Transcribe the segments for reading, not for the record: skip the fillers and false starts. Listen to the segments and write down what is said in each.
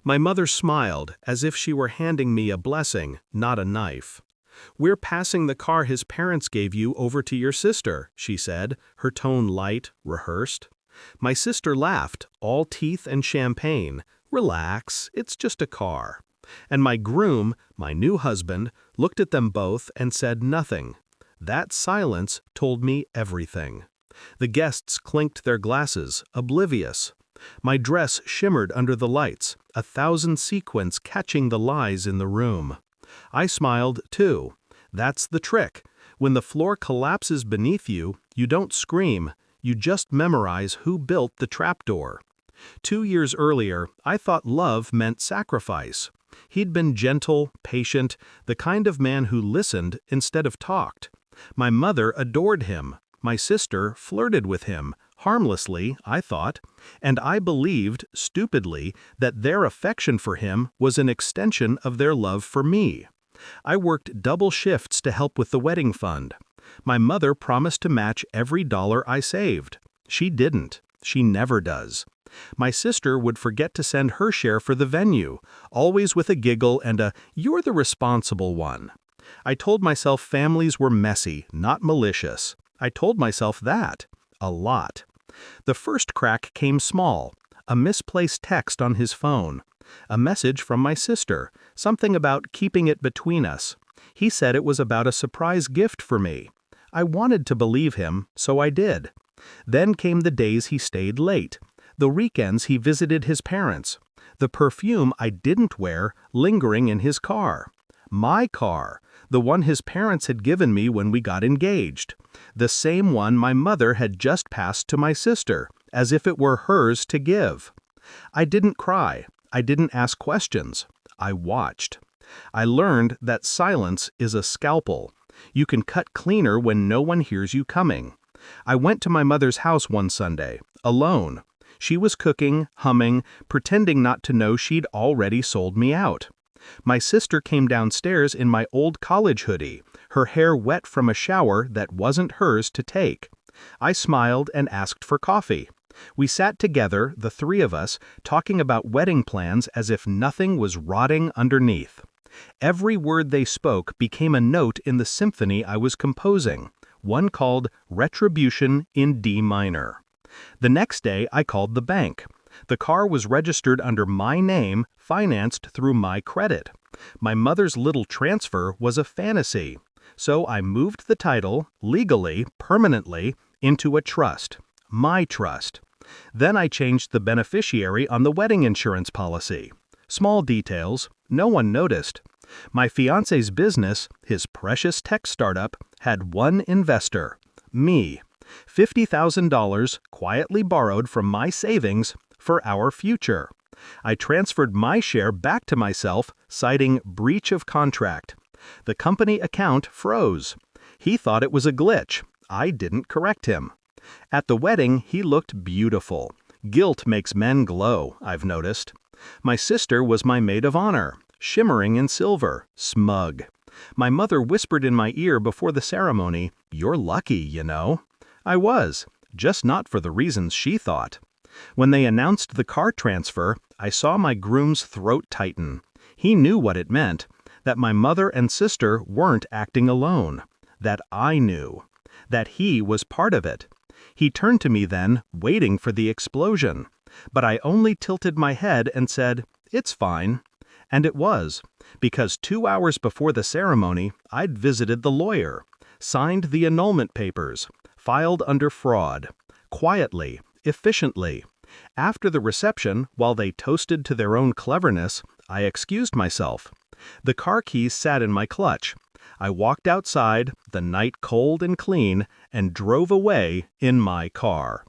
My mother smiled, as if she were handing me a blessing, not a knife. "We're passing the car his parents gave you over to your sister," she said, her tone light, rehearsed. My sister laughed, all teeth and champagne. "Relax, it's just a car." And my groom, my new husband, looked at them both and said nothing. That silence told me everything. The guests clinked their glasses, oblivious. My dress shimmered under the lights, 1,000 sequins catching the lies in the room. I smiled, too. That's the trick. When the floor collapses beneath you, you don't scream, you just memorize who built the trapdoor. 2 years earlier, I thought love meant sacrifice. He'd been gentle, patient, the kind of man who listened instead of talked. My mother adored him. My sister flirted with him, harmlessly, I thought, and I believed, stupidly, that their affection for him was an extension of their love for me. I worked double shifts to help with the wedding fund. My mother promised to match every dollar I saved. She didn't. She never does. My sister would forget to send her share for the venue, always with a giggle and a "you're the responsible one." I told myself families were messy, not malicious. I told myself that. A lot. The first crack came small. A misplaced text on his phone. A message from my sister, something about keeping it between us. He said it was about a surprise gift for me. I wanted to believe him, so I did. Then came the days he stayed late. The weekends he visited his parents. The perfume I didn't wear lingering in his car. My car, the one his parents had given me when we got engaged. The same one my mother had just passed to my sister, as if it were hers to give. I didn't cry. I didn't ask questions. I watched. I learned that silence is a scalpel. You can cut cleaner when no one hears you coming. I went to my mother's house one Sunday, alone. She was cooking, humming, pretending not to know she'd already sold me out. My sister came downstairs in my old college hoodie, her hair wet from a shower that wasn't hers to take. I smiled and asked for coffee. We sat together, the three of us, talking about wedding plans as if nothing was rotting underneath. Every word they spoke became a note in the symphony I was composing, one called Retribution in D minor. The next day I called the bank. The car was registered under my name, financed through my credit. My mother's little transfer was a fantasy, so I moved the title, legally, permanently, into a trust. My trust. Then I changed the beneficiary on the wedding insurance policy. Small details, no one noticed. My fiancé's business, his precious tech startup, had one investor, me. $50,000 quietly borrowed from my savings for our future. I transferred my share back to myself, citing breach of contract. The company account froze. He thought it was a glitch. I didn't correct him. At the wedding, he looked beautiful. Guilt makes men glow, I've noticed. My sister was my maid of honor, shimmering in silver, smug. My mother whispered in my ear before the ceremony, "You're lucky, you know." I was, just not for the reasons she thought. When they announced the car transfer, I saw my groom's throat tighten. He knew what it meant, that my mother and sister weren't acting alone, that I knew, that he was part of it. He turned to me then, waiting for the explosion, but I only tilted my head and said, "It's fine." And it was, because 2 hours before the ceremony, I'd visited the lawyer, signed the annulment papers, filed under fraud, quietly, efficiently. After the reception, while they toasted to their own cleverness, I excused myself. The car keys sat in my clutch. I walked outside, the night cold and clean, and drove away in my car.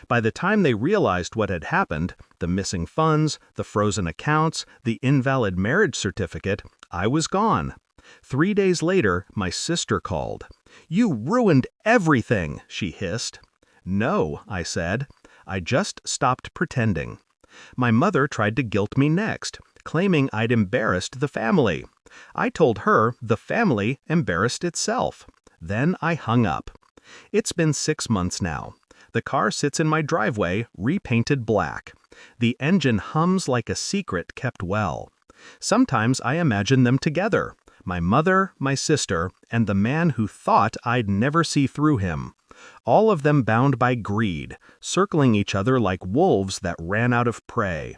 By the time they realized what had happened, the missing funds, the frozen accounts, the invalid marriage certificate, I was gone. 3 days later, my sister called. "You ruined everything," she hissed. "No," I said. I just stopped pretending. My mother tried to guilt me next, claiming I'd embarrassed the family. I told her the family embarrassed itself. Then I hung up. It's been 6 months now. The car sits in my driveway, repainted black. The engine hums like a secret kept well. Sometimes I imagine them together, my mother, my sister, and the man who thought I'd never see through him. All of them bound by greed, circling each other like wolves that ran out of prey.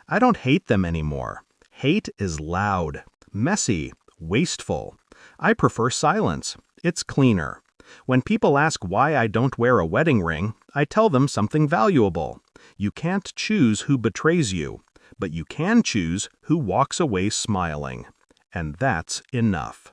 I don't hate them anymore. Hate is loud, messy, wasteful. I prefer silence. It's cleaner. When people ask why I don't wear a wedding ring, I tell them something valuable. You can't choose who betrays you, but you can choose who walks away smiling. And that's enough.